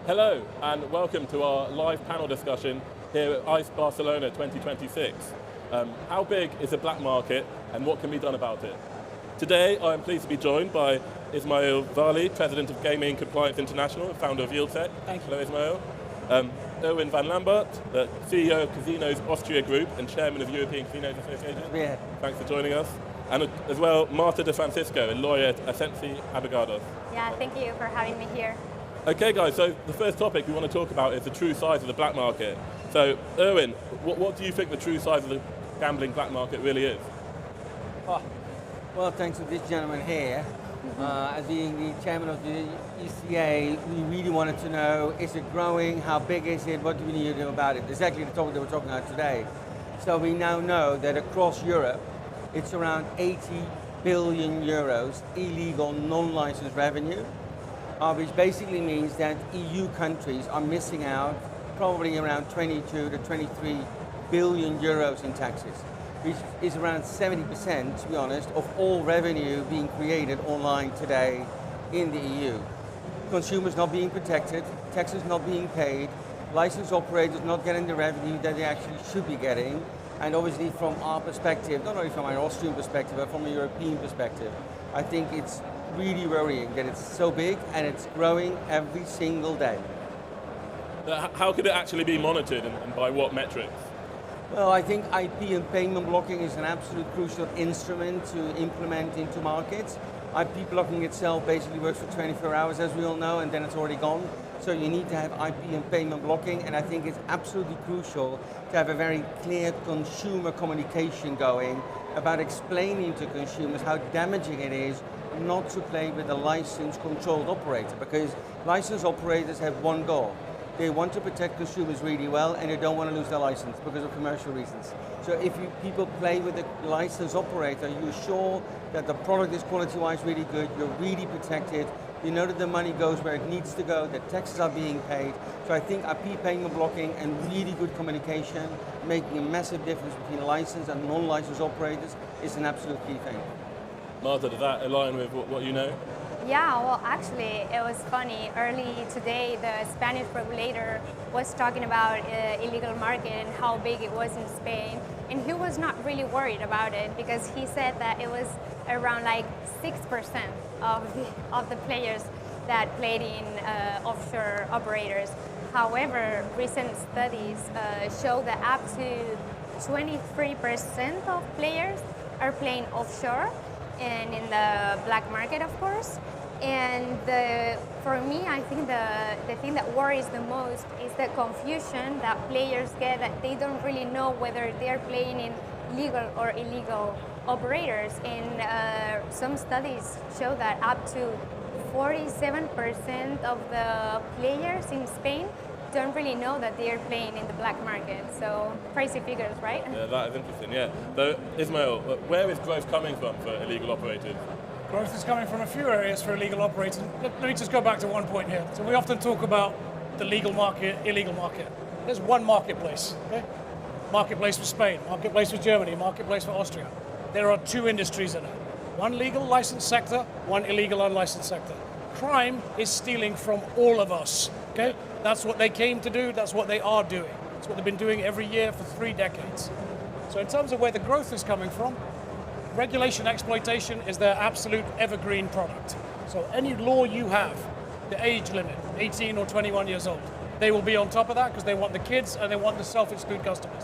Hello and welcome to our live panel discussion here at ICE Barcelona 2026. How big is the black market and what can be done about it? Today I am pleased to be joined by Ismail Vali, President of Gaming Compliance International and founder of YieldTech. Thank you. Hello Ismail. Erwin van Lambert, the CEO of Casinos Austria Group and Chairman of European Casinos Association. Yeah. Thanks for joining us. And as well, Marta de Francisco, a lawyer at Asensi, Abogados. Yeah, thank you for having me here. Okay guys, so the first topic we want to talk about is the true size of the black market. So Erwin, what do you think the true size of the gambling black market really is? Oh, well, thanks to this gentleman here. As being the chairman of the ECA, we really wanted to know, is it growing, how big is it, what do we need to do about it? Exactly the topic that we're talking about today. So we now know that across Europe, it's around 80 billion euros illegal non-licensed revenue. Which basically means that EU countries are missing out probably around 22 to 23 billion euros in taxes, which is around 70%, to be honest, of all revenue being created online today in the EU. Consumers not being protected, taxes not being paid, licensed operators not getting the revenue that they actually should be getting, and obviously from our perspective, not only from our Austrian perspective, but from a European perspective, I think it's really worrying that it's so big and it's growing every single day. How could it actually be monitored and by what metrics? Well, I think IP and payment blocking is an absolute crucial instrument to implement into markets. IP blocking itself basically works for 24 hours, as we all know, and then it's already gone. So you need to have IP and payment blocking, and I think it's absolutely crucial to have a very clear consumer communication going about explaining to consumers how damaging it is not to play with a licensed controlled operator, because licensed operators have one goal. They want to protect consumers really well and they don't want to lose their license because of commercial reasons. So if people play with a licensed operator, you're sure that the product is quality-wise really good, you're really protected, you know that the money goes where it needs to go, that taxes are being paid. So I think IP payment blocking and really good communication, making a massive difference between licensed and non-licensed operators is an absolute key thing. Marta, does that align with what you know? Yeah, well, actually, it was funny. Early today, the Spanish regulator was talking about illegal market and how big it was in Spain, and he was not really worried about it because he said that it was around like 6% of the players that played in offshore operators. However, recent studies show that up to 23% of players are playing offshore and in the black market, of course. And for me, I think the thing that worries the most is the confusion that players get, that they don't really know whether they're playing in legal or illegal operators. And some studies show that up to 47% of the players in Spain don't really know that they're playing in the black market. So crazy figures, right? Yeah, that is interesting, yeah. So Ismail, where is growth coming from for illegal operators? Growth is coming from a few areas for illegal operators. Let me just go back to one point here. So we often talk about the legal market, illegal market. There's one marketplace, okay? Marketplace for Spain, marketplace for Germany, marketplace for Austria. There are two industries in it. One legal licensed sector, one illegal unlicensed sector. Crime is stealing from all of us, okay? That's what they came to do, that's what they are doing. It's what they've been doing every year for 3 decades. So in terms of where the growth is coming from, regulation exploitation is their absolute evergreen product. So any law you have, the age limit, 18 or 21 years old, they will be on top of that because they want the kids and they want the self-exclude customers.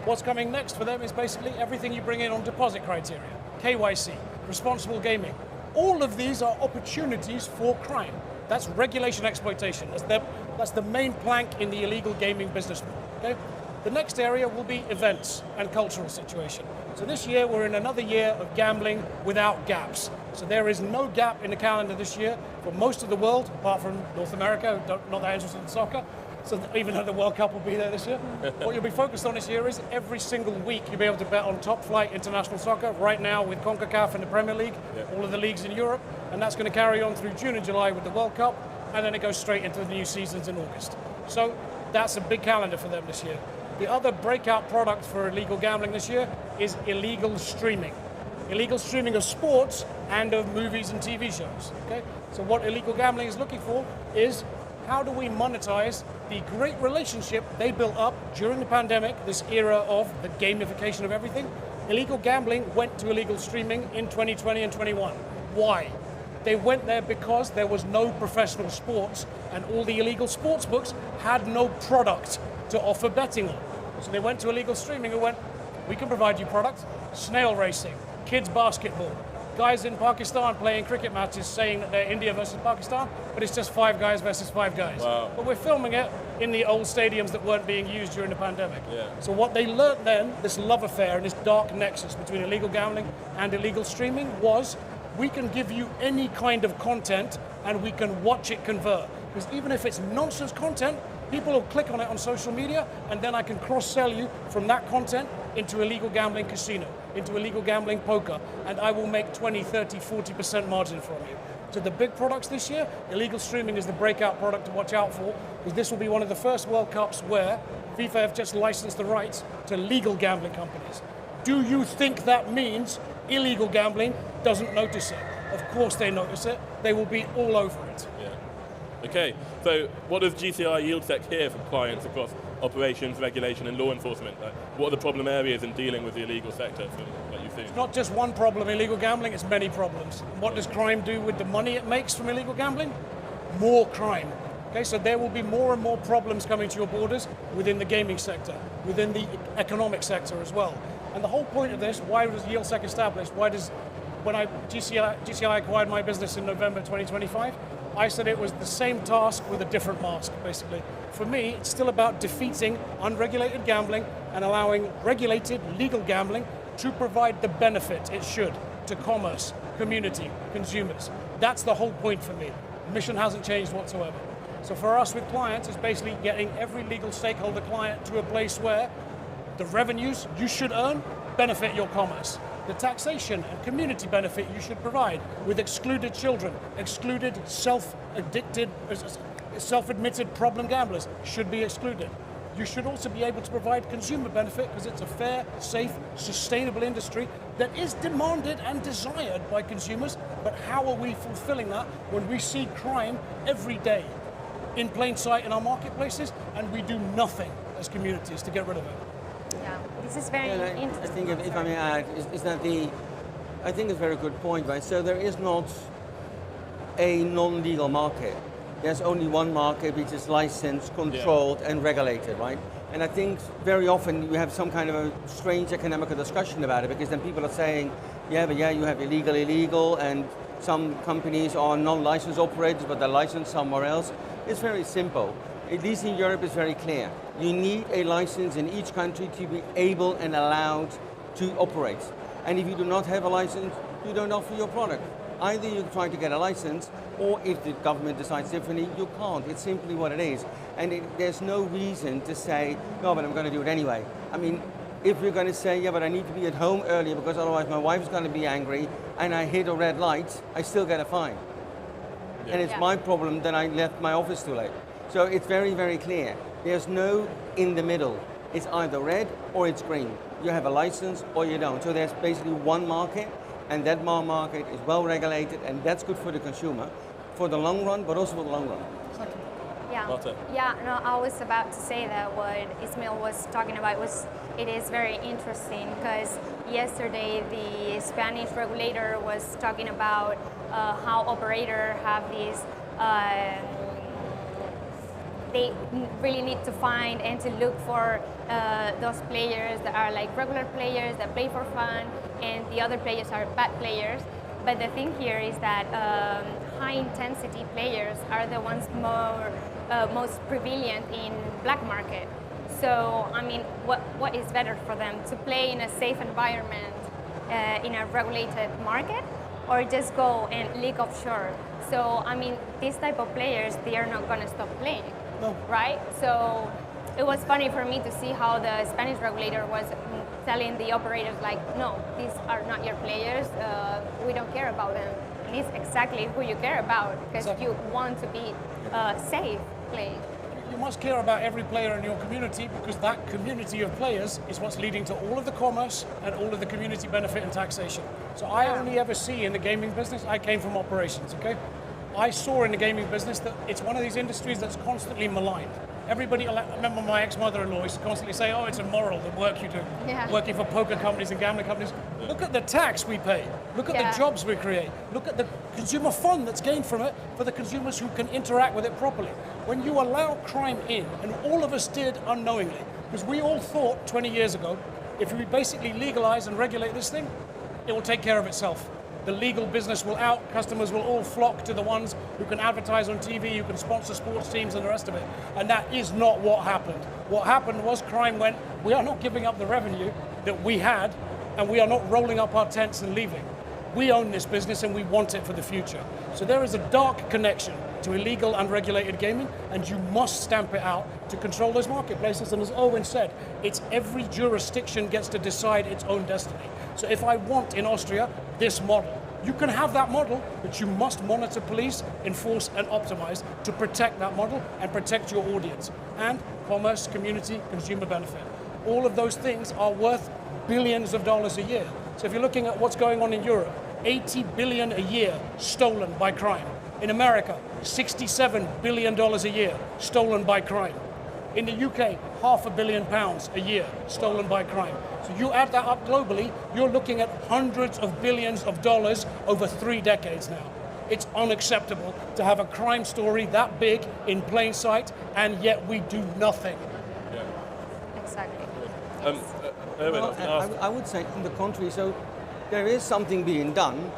What's coming next for them is basically everything you bring in on deposit criteria, KYC, responsible gaming. All of these are opportunities for crime. That's regulation exploitation. That's the main plank in the illegal gaming business model. Okay? The next area will be events and cultural situation. So this year we're in another year of gambling without gaps. So there is no gap in the calendar this year for most of the world, apart from North America, not that interested in soccer. So even though the World Cup will be there this year, what you'll be focused on this year is every single week you'll be able to bet on top flight international soccer right now with CONCACAF and the Premier League, all of the leagues in Europe, and that's going to carry on through June and July with the World Cup, and then it goes straight into the new seasons in August. So that's a big calendar for them this year. The other breakout product for illegal gambling this year is illegal streaming. Illegal streaming of sports and of movies and TV shows. Okay? So what illegal gambling is looking for is how do we monetize the great relationship they built up during the pandemic, this era of the gamification of everything? Illegal gambling went to illegal streaming in 2020 and 21. Why? They went there because there was no professional sports and all the illegal sports books had no product to offer betting on. So they went to illegal streaming and went, we can provide you product, snail racing, kids basketball, guys in Pakistan playing cricket matches saying that they're India versus Pakistan, but it's just 5 guys versus 5 guys. Wow. But we're filming it in the old stadiums that weren't being used during the pandemic. Yeah. So what they learned then, this love affair and this dark nexus between illegal gambling and illegal streaming was, we can give you any kind of content and we can watch it convert. Because even if it's nonsense content, people will click on it on social media and then I can cross-sell you from that content into illegal gambling casino, into illegal gambling poker, and I will make 20, 30, 40% margin from you. So the big products this year, illegal streaming is the breakout product to watch out for, because this will be one of the first World Cups where FIFA have just licensed the rights to legal gambling companies. Do you think that means illegal gambling doesn't notice it? Of course they notice it. They will be all over it. Yeah. Okay, so what does GCI YieldSec hear from clients across operations, regulation and law enforcement? What are the problem areas in dealing with the illegal sector that you've seen? It's not just one problem, illegal gambling, it's many problems. What does crime do with the money it makes from illegal gambling? More crime. Okay, so there will be more and more problems coming to your borders within the gaming sector, within the economic sector as well. And the whole point of this, why was YieldSec established? When GCI acquired my business in November 2025, I said it was the same task with a different mask, basically. For me, it's still about defeating unregulated gambling and allowing regulated, legal gambling to provide the benefit it should to commerce, community, consumers. That's the whole point for me. The mission hasn't changed whatsoever. So for us with clients, it's basically getting every legal stakeholder client to a place where the revenues you should earn benefit your commerce. The taxation and community benefit you should provide with excluded children, excluded self-admitted problem gamblers should be excluded. You should also be able to provide consumer benefit because it's a fair, safe, sustainable industry that is demanded and desired by consumers. But how are we fulfilling that when we see crime every day in plain sight in our marketplaces and we do nothing as communities to get rid of it? Yeah, this is very interesting. I think if I may add, I think it's a very good point, right? So there is not a non-legal market. There's only one market which is licensed, controlled, and regulated, right? And I think very often we have some kind of a strange economical discussion about it because then people are saying, you have illegal, and some companies are non-licensed operators, but they're licensed somewhere else. It's very simple. At least in Europe, it's very clear. You need a license in each country to be able and allowed to operate. And if you do not have a license, you don't offer your product. Either you try to get a license, or if the government decides differently, you can't. It's simply what it is. And there's no reason to say, no, but I'm going to do it anyway. I mean, if you're going to say, yeah, but I need to be at home earlier because otherwise my wife's going to be angry, and I hit a red light, I still get a fine. Yeah. And it's my problem that I left my office too late. So it's very, very clear. There's no in the middle. It's either red or it's green. You have a license or you don't. So there's basically one market, and that market is well regulated, and that's good for the consumer for the long run, but also for the long run. I was about to say that what Ismail was talking about it is very interesting because yesterday the Spanish regulator was talking about how operators have these they really need to find and to look for those players that are like regular players that play for fun, and the other players are bad players. But the thing here is that high-intensity players are the ones most prevalent in black market. So, I mean, what is better for them? To play in a safe environment in a regulated market, or just go and leak offshore? So, I mean, these type of players, they are not going to stop playing. No. Right? So it was funny for me to see how the Spanish regulator was telling the operators like, no, these are not your players, we don't care about them. And it's exactly who you care about because you want to be safe playing. You must care about every player in your community because that community of players is what's leading to all of the commerce and all of the community benefit and taxation. So I only ever see in the gaming business, I came from operations, okay? I saw in the gaming business that it's one of these industries that's constantly maligned. Everybody, I remember my ex-mother-in-law used to constantly say, oh, it's immoral, the work you do, working for poker companies and gambling companies. Look at the tax we pay. Look at the jobs we create. Look at the consumer fund that's gained from it for the consumers who can interact with it properly. When you allow crime in, and all of us did unknowingly, because we all thought 20 years ago, if we basically legalize and regulate this thing, it will take care of itself. The legal business will out, customers will all flock to the ones who can advertise on TV, who can sponsor sports teams and the rest of it. And that is not what happened. What happened was crime went, we are not giving up the revenue that we had, and we are not rolling up our tents and leaving. We own this business and we want it for the future. So there is a dark connection to illegal and regulated gaming, and you must stamp it out to control those marketplaces. And as Owen said, it's every jurisdiction gets to decide its own destiny. So if I want in Austria this model, you can have that model, but you must monitor, police, enforce and optimize to protect that model and protect your audience. And commerce, community, consumer benefit. All of those things are worth billions of dollars a year. So if you're looking at what's going on in Europe, 80 billion a year stolen by crime. In America, $67 billion a year stolen by crime. In the UK, £500 million a year stolen by crime. So you add that up globally, you're looking at hundreds of billions of dollars over 3 decades now. It's unacceptable to have a crime story that big in plain sight, and yet we do nothing. Yeah. Exactly. I would say on the contrary, so there is something being done,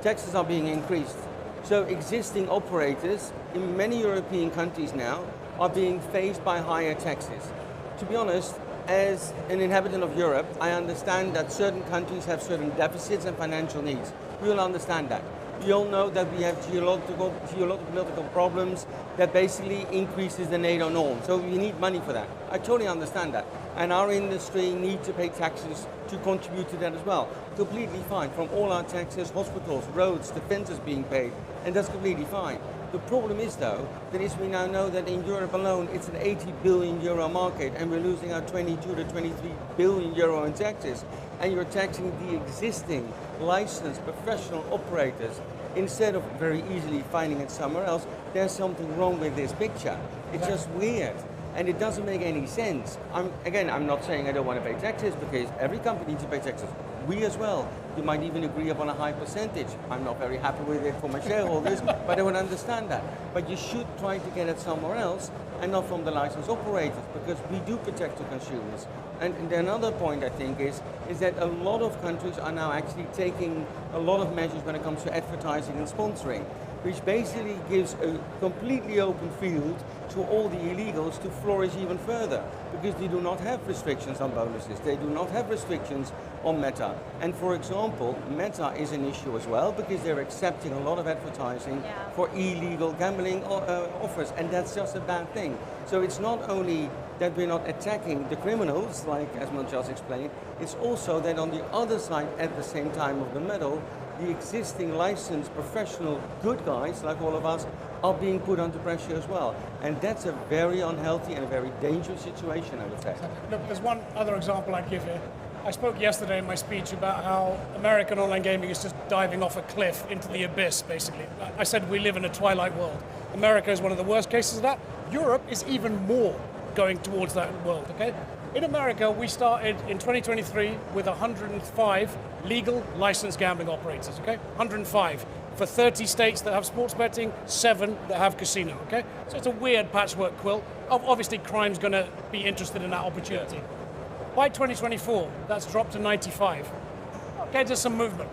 taxes are being increased. So existing operators in many European countries now are being faced by higher taxes. To be honest, as an inhabitant of Europe, I understand that certain countries have certain deficits and financial needs. We all understand that. We all know that we have geological problems that basically increases the NATO norm. So we need money for that. I totally understand that. And our industry needs to pay taxes to contribute to that as well. Completely fine. From all our taxes, hospitals, roads, defences being paid, and that's completely fine. The problem is though, that we now know that in Europe alone, it's an 80 billion euro market and we're losing our 22 to 23 billion euro in taxes. And you're taxing the existing licensed professional operators instead of very easily finding it somewhere else. There's something wrong with this picture. It's just weird. And it doesn't make any sense. I'm not saying I don't want to pay taxes, because every company needs to pay taxes. We as well. You might even agree upon a high percentage. I'm not very happy with it for my shareholders, but I would understand that. But you should try to get it somewhere else and not from the licensed operators, because we do protect the consumers. And another point I think is that a lot of countries are now actually taking a lot of measures when it comes to advertising and sponsoring, which basically gives a completely open field to all the illegals to flourish even further, because they do not have restrictions on bonuses, they do not have restrictions on Meta. And for example, Meta is an issue as well, because they're accepting a lot of advertising for illegal gambling offers, and that's just a bad thing. So it's not only that we're not attacking the criminals, like Ismail just explained, it's also that on the other side, at the same time of the medal, the existing licensed professional good guys, like all of us, are being put under pressure as well. And that's a very unhealthy and a very dangerous situation, I would say. Look, there's one other example I'd give here. I spoke yesterday in my speech about how American online gaming is just diving off a cliff into the abyss, basically. I said we live in a twilight world. America is one of the worst cases of that. Europe is even more going towards that world, okay? In America, we started in 2023 with 105 legal licensed gambling operators, okay? 105 for 30 states that have sports betting, 7 that have casino, okay? So it's a weird patchwork quilt. Obviously, crime's gonna be interested in that opportunity. Yeah. By 2024, that's dropped to 95. Okay, there's some movement.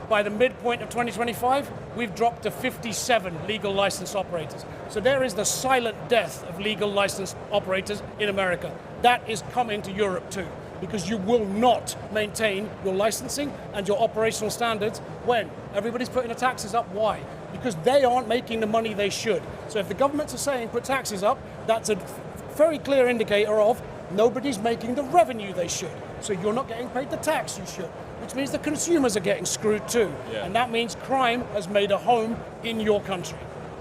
By the midpoint of 2025, we've dropped to 57 legal licensed operators. So there is the silent death of legal licensed operators in America. That is coming to Europe too, because you will not maintain your licensing and your operational standards when everybody's putting the taxes up. Why? Because they aren't making the money they should. So if the governments are saying put taxes up, that's a very clear indicator of nobody's making the revenue they should. So you're not getting paid the tax you should, which means the consumers are getting screwed too. Yeah. And that means crime has made a home in your country.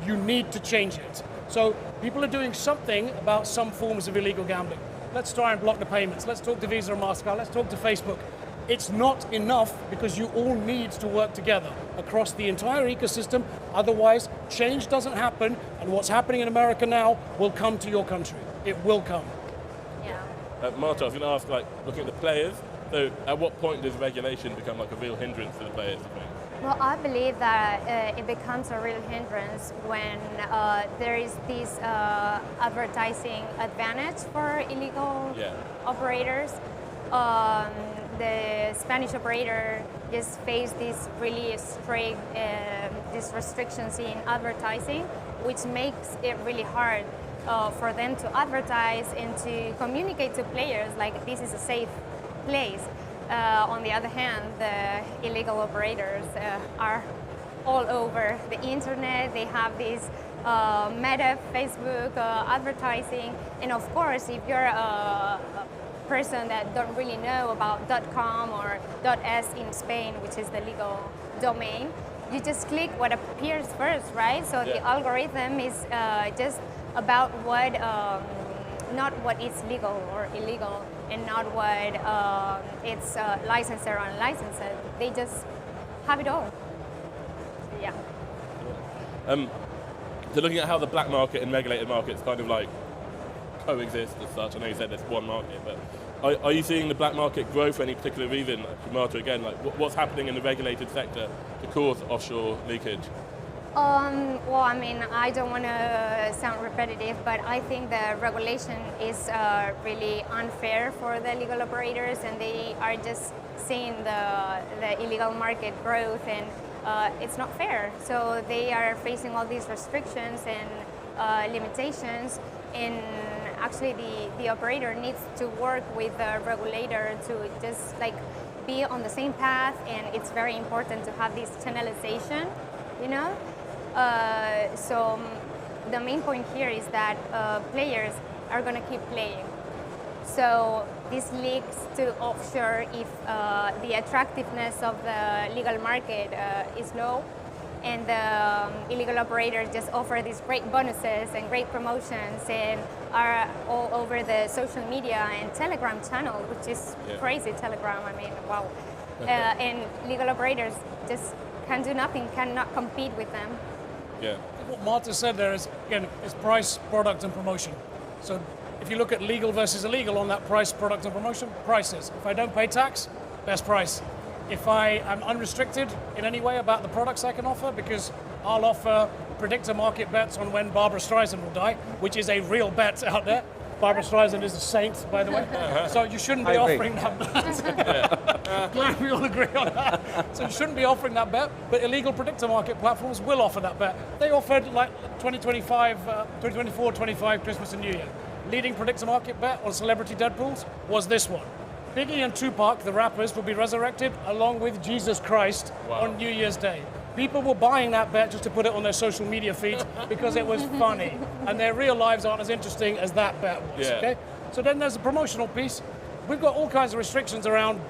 You need to change it. So people are doing something about some forms of illegal gambling. Let's try and block the payments. Let's talk to Visa and MasterCard. Let's talk to Facebook. It's not enough because you all need to work together across the entire ecosystem. Otherwise, change doesn't happen, and what's happening in America now will come to your country. It will come. Yeah. Marta, I was going to ask, like, looking at the players, so at what point does regulation become like a real hindrance to the players, I think? Well, I believe that it becomes a real hindrance when there is this advertising advantage for illegal operators. The Spanish operator just faced these really strict these restrictions in advertising, which makes it really hard for them to advertise and to communicate to players like this is a safe place. On the other hand, the illegal operators are all over the internet. They have these Meta, Facebook advertising, and of course, if you're a person that don't really know about .com or .es in Spain, which is the legal domain, you just click what appears first, right? So the algorithm is just about what, not what is legal or illegal, and not what it's licensed or unlicensed. They just have it all. Yeah. So looking at how the black market and regulated markets kind of like coexist as such, I know you said there's one market, but are you seeing the black market grow for any particular reason? Marta, again, like what's happening in the regulated sector to cause offshore leakage? Well, I mean, I don't want to sound repetitive, but I think the regulation is really unfair for the legal operators, and they are just seeing the illegal market growth, and it's not fair. So they are facing all these restrictions and limitations, and actually the operator needs to work with the regulator to just like be on the same path, and it's very important to have this channelization, you know? So the main point here is that players are going to keep playing. So this leads to offshore if the attractiveness of the legal market is low, and the illegal operators just offer these great bonuses and great promotions and are all over the social media and Telegram channel, which is crazy. Telegram, I mean, wow. And legal operators just can do nothing, cannot compete with them. Yeah. What Marta said there is, again, is price, product, and promotion. So if you look at legal versus illegal on that price, product, and promotion, prices. If I don't pay tax, best price. If I am unrestricted in any way about the products I can offer, because I'll offer predictor market bets on when Barbara Streisand will die, which is a real bet out there. Barbara Streisand is a saint, by the way. So you shouldn't be offering that bet. Glad we all agree on that. So you shouldn't be offering that bet, but illegal predictor market platforms will offer that bet. They offered like 2024, 25, Christmas and New Year. Leading predictor market bet on celebrity Deadpools was this one. Biggie and Tupac, the rappers, will be resurrected along with Jesus Christ on New Year's Day. People were buying that bet just to put it on their social media feeds because it was funny, and their real lives aren't as interesting as that bet was. Okay? So then there's a promotional piece. We've got all kinds of restrictions around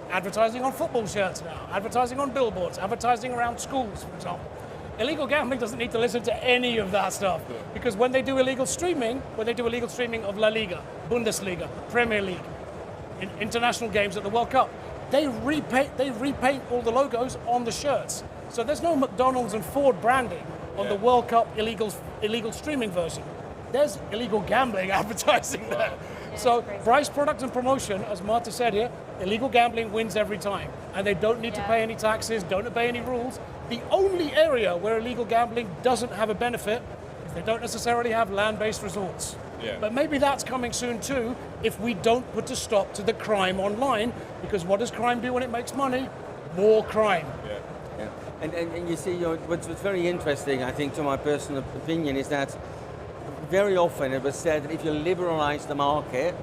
advertising on football shirts now, advertising on billboards, advertising around schools, for example. Illegal gambling doesn't need to listen to any of that stuff because when they do illegal streaming of La Liga, Bundesliga, Premier League, international games at the World Cup, they repaint all the logos on the shirts. So there's no McDonald's and Ford branding on the World Cup illegal streaming version. There's illegal gambling advertising there. So price, product, and promotion, as Marta said here, illegal gambling wins every time. And they don't need to pay any taxes, don't obey any rules. The only area where illegal gambling doesn't have a benefit is they don't necessarily have land-based resorts. But maybe that's coming soon too if we don't put a stop to the crime online, because what does crime do when it makes money? More crime. And you see, what's very interesting, I think, to my personal opinion, is that very often it was said that if you liberalize the market,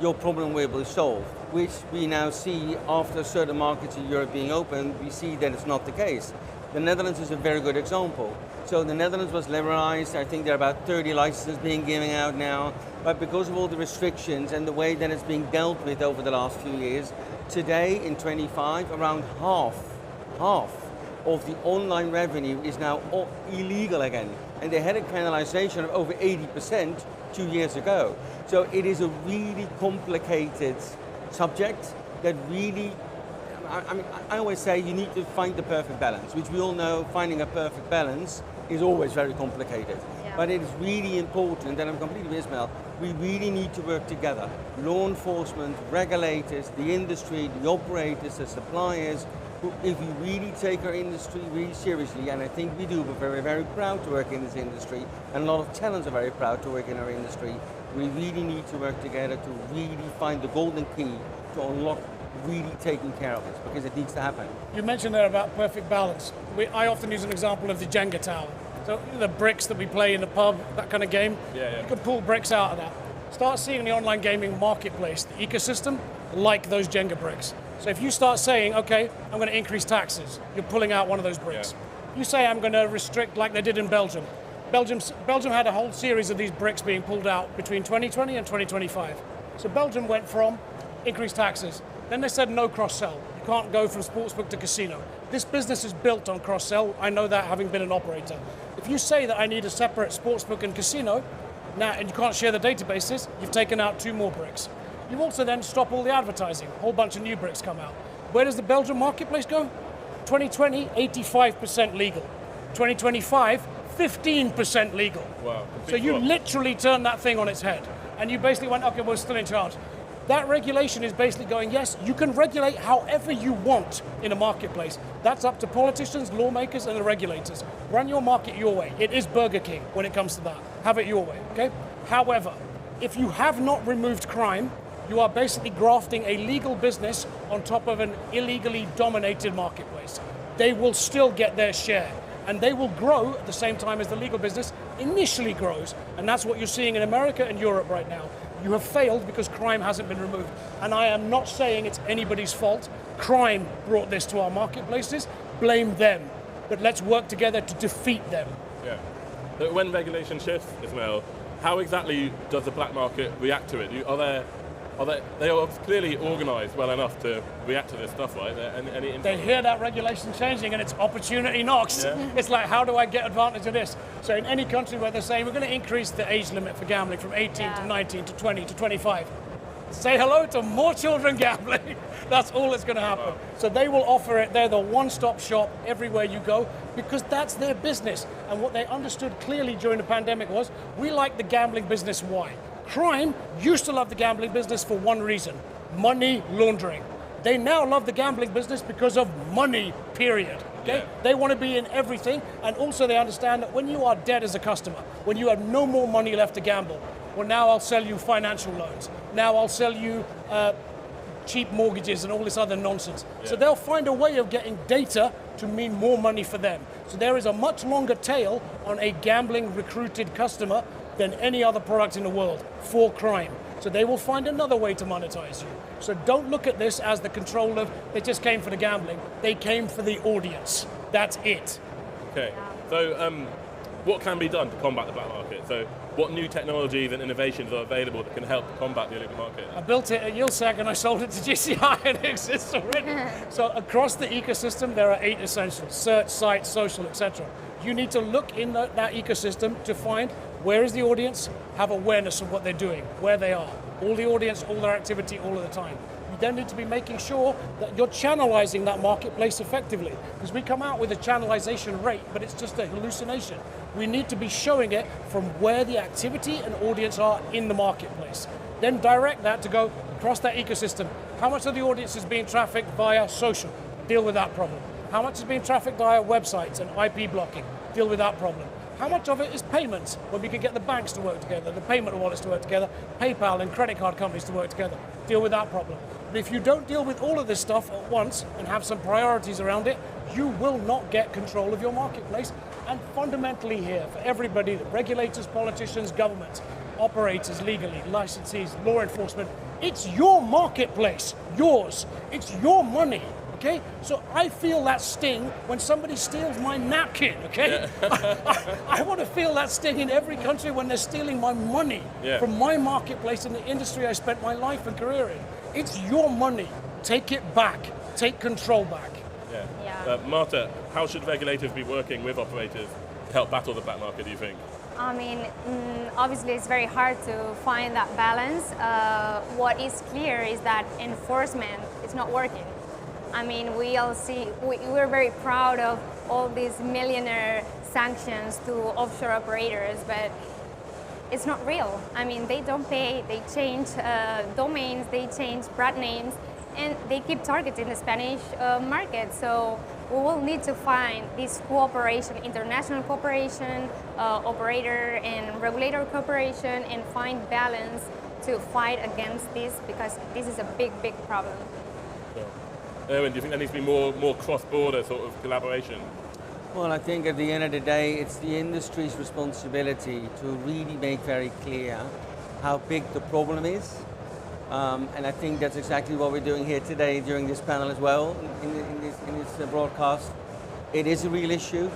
your problem will be solved, which we now see after certain markets in Europe being open, we see that it's not the case. The Netherlands is a very good example. So the Netherlands was liberalized. I think there are about 30 licenses being given out now. But because of all the restrictions and the way that it's being dealt with over the last few years, today in 25, around half of the online revenue is now illegal again. And they had a penalization of over 80% 2 years ago. So it is a really complicated subject that really I always say you need to find the perfect balance, which we all know finding a perfect balance is always very complicated. Yeah. But it is really important, and I'm completely with Ismail, we really need to work together. Law enforcement, regulators, the industry, the operators, the suppliers, who, if we really take our industry really seriously, and I think we do, we're very, very proud to work in this industry, and a lot of talents are very proud to work in our industry, we really need to work together to really find the golden key to unlock really taking care of this, because it needs to happen. You mentioned there about perfect balance. I often use an example of the Jenga tower. So the bricks that we play in the pub, that kind of game, Yeah. you can pull bricks out of that. Start seeing the online gaming marketplace, the ecosystem, like those Jenga bricks. So if you start saying, okay, I'm going to increase taxes, you're pulling out one of those bricks. You say I'm going to restrict like they did in Belgium. Belgium had a whole series of these bricks being pulled out between 2020 and 2025. So Belgium went from increased taxes. Then they said no cross-sell. You can't go from sportsbook to casino. This business is built on cross-sell. I know that having been an operator. If you say that I need a separate sportsbook and casino, now, and you can't share the databases, you've taken out 2 more bricks. You also then stop all the advertising. A whole bunch of new bricks come out. Where does the Belgian marketplace go? 2020, 85% legal. 2025, 15% legal. Wow. So you literally turned that thing on its head. And you basically went, okay, we're still in charge. That regulation is basically going, yes, you can regulate however you want in a marketplace. That's up to politicians, lawmakers, and the regulators. Run your market your way. It is Burger King when it comes to that. Have it your way, okay? However, if you have not removed crime, you are basically grafting a legal business on top of an illegally dominated marketplace. They will still get their share, and they will grow at the same time as the legal business initially grows. And that's what you're seeing in America and Europe right now. You have failed because crime hasn't been removed. And I am not saying it's anybody's fault. Crime brought this to our marketplaces. Blame them. But let's work together to defeat them. Yeah. But when regulation shifts, Ismail, how exactly does the black market react to it? They are clearly organised well enough to react to this stuff, right? They hear that regulation changing and it's opportunity knocks. Yeah. It's like, how do I get advantage of this? So in any country where they're saying we're going to increase the age limit for gambling from 18 to 19 to 20 to 25, say hello to more children gambling. That's all that's going to happen. Wow. So they will offer it. They're the one-stop shop everywhere you go because that's their business. And what they understood clearly during the pandemic was, we like the gambling business. Why? Crime used to love the gambling business for one reason: money laundering. They now love the gambling business because of money, period. Okay? Yeah. They want to be in everything, and also they understand that when you are dead as a customer, when you have no more money left to gamble, well, now I'll sell you financial loans. Now I'll sell you cheap mortgages and all this other nonsense. Yeah. So they'll find a way of getting data to mean more money for them. So there is a much longer tail on a gambling recruited customer than any other product in the world for crime. So they will find another way to monetize you. So don't look at this as the control of, they just came for the gambling. They came for the audience. That's it. Okay, so what can be done to combat the black market? So what new technologies and innovations are available that can help combat the illegal market? I built it at Yilsec and I sold it to GCI and it exists already. So across the ecosystem, there are 8 essentials: search, site, social, etc. You need to look in that ecosystem to find where is the audience, have awareness of what they're doing, where they are. All the audience, all their activity, all of the time. You then need to be making sure that you're channelizing that marketplace effectively. Because we come out with a channelization rate, but it's just a hallucination. We need to be showing it from where the activity and audience are in the marketplace. Then direct that to go across that ecosystem. How much of the audience is being trafficked via social? Deal with that problem. How much is being trafficked via websites and IP blocking? Deal with that problem. How much of it is payments, when we can get the banks to work together, the payment wallets to work together, PayPal and credit card companies to work together? Deal with that problem. But if you don't deal with all of this stuff at once and have some priorities around it, you will not get control of your marketplace. And fundamentally here, for everybody, the regulators, politicians, governments, operators legally, licensees, law enforcement, it's your marketplace, yours. It's your money. Okay, so I feel that sting when somebody steals my napkin, okay? Yeah. I want to feel that sting in every country when they're stealing my money from my marketplace in the industry I spent my life and career in. It's your money. Take it back. Take control back. Yeah. Marta, how should regulators be working with operators to help battle the black market, do you think? I mean, obviously it's very hard to find that balance. What is clear is that enforcement is not working. I mean, we're very proud of all these millionaire sanctions to offshore operators, but it's not real. I mean, they don't pay, they change domains, they change brand names, and they keep targeting the Spanish market. So we will need to find this cooperation, international cooperation, operator and regulator cooperation, and find balance to fight against this, because this is a big, big problem. Erwin, do you think there needs to be more cross-border sort of collaboration? Well, I think at the end of the day, it's the industry's responsibility to really make very clear how big the problem is. And I think that's exactly what we're doing here today during this panel as well, in this broadcast. It is a real issue.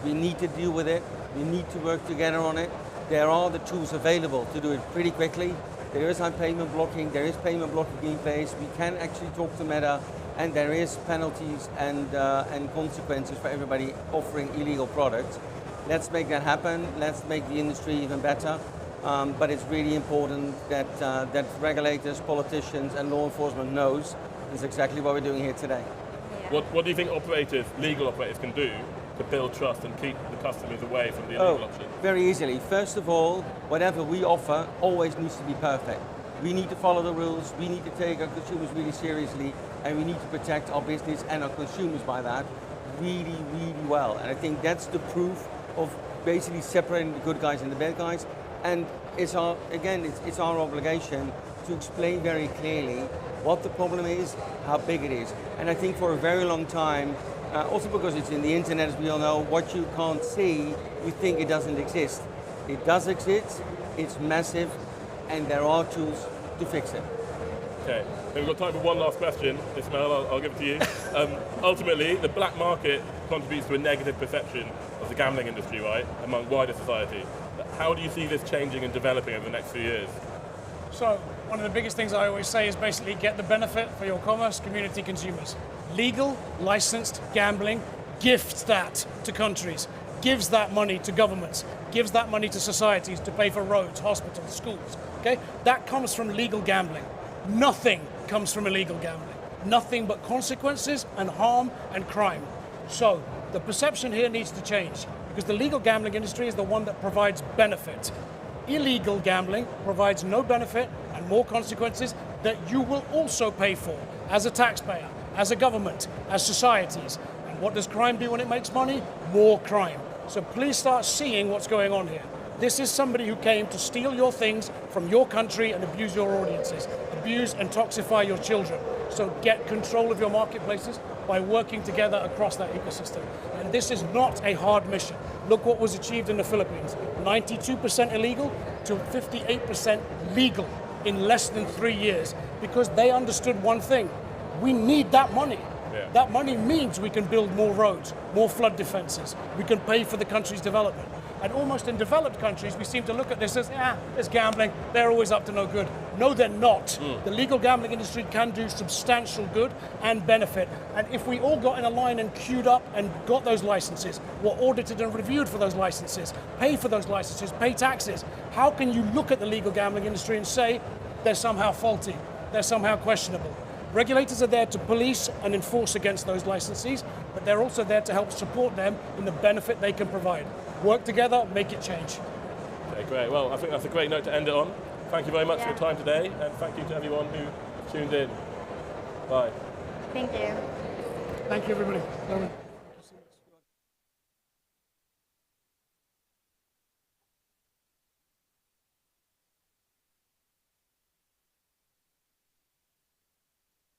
We need to deal with it. We need to work together on it. There are the tools available to do it pretty quickly. There is payment blocking. There is payment blocking in place. We can actually talk to Meta, and there is penalties and consequences for everybody offering illegal products. Let's make that happen. Let's make the industry even better. But it's really important that regulators, politicians, and law enforcement knows. That's exactly what we're doing here today. Yeah. What do you think legal operators can do to build trust and keep the customers away from the illegal option? Very easily. First of all, whatever we offer always needs to be perfect. We need to follow the rules, we need to take our consumers really seriously, and we need to protect our business and our consumers by that really, really well. And I think that's the proof of basically separating the good guys and the bad guys. And it's our obligation to explain very clearly what the problem is, how big it is. And I think for a very long time, also because it's in the internet, as we all know, what you can't see, you think it doesn't exist. It does exist, it's massive, and there are tools to fix it. Okay, we've got time for one last question. Ismail, I'll give it to you. Ultimately, the black market contributes to a negative perception of the gambling industry, right, among wider society. How do you see this changing and developing over the next few years? So, one of the biggest things I always say is basically get the benefit for your commerce community consumers. Legal, licensed gambling gifts that to countries, gives that money to governments, gives that money to societies to pay for roads, hospitals, schools. Okay? That comes from legal gambling. Nothing comes from illegal gambling. Nothing but consequences and harm and crime. So, the perception here needs to change, because the legal gambling industry is the one that provides benefit. Illegal gambling provides no benefit and more consequences that you will also pay for as a taxpayer, as a government, as societies. And what does crime do when it makes money? More crime. So please start seeing what's going on here. This is somebody who came to steal your things from your country and abuse your audiences, abuse and toxify your children. So get control of your marketplaces by working together across that ecosystem. And this is not a hard mission. Look what was achieved in the Philippines. 92% illegal to 58% legal in less than 3 years, because they understood one thing. We need that money. Yeah. That money means we can build more roads, more flood defenses. We can pay for the country's development. And almost in developed countries, we seem to look at this as, it's gambling, they're always up to no good. No, they're not. The legal gambling industry can do substantial good and benefit. And if we all got in a line and queued up and got those licenses, were audited and reviewed for those licenses, pay for those licenses, pay taxes, how can you look at the legal gambling industry and say they're somehow faulty, they're somehow questionable? Regulators are there to police and enforce against those licensees, but they're also there to help support them in the benefit they can provide. Work together, make it change. Okay, great. Well, I think that's a great note to end it on. Thank you very much for your time today, and thank you to everyone who tuned in. Bye. Thank you. Thank you, everybody.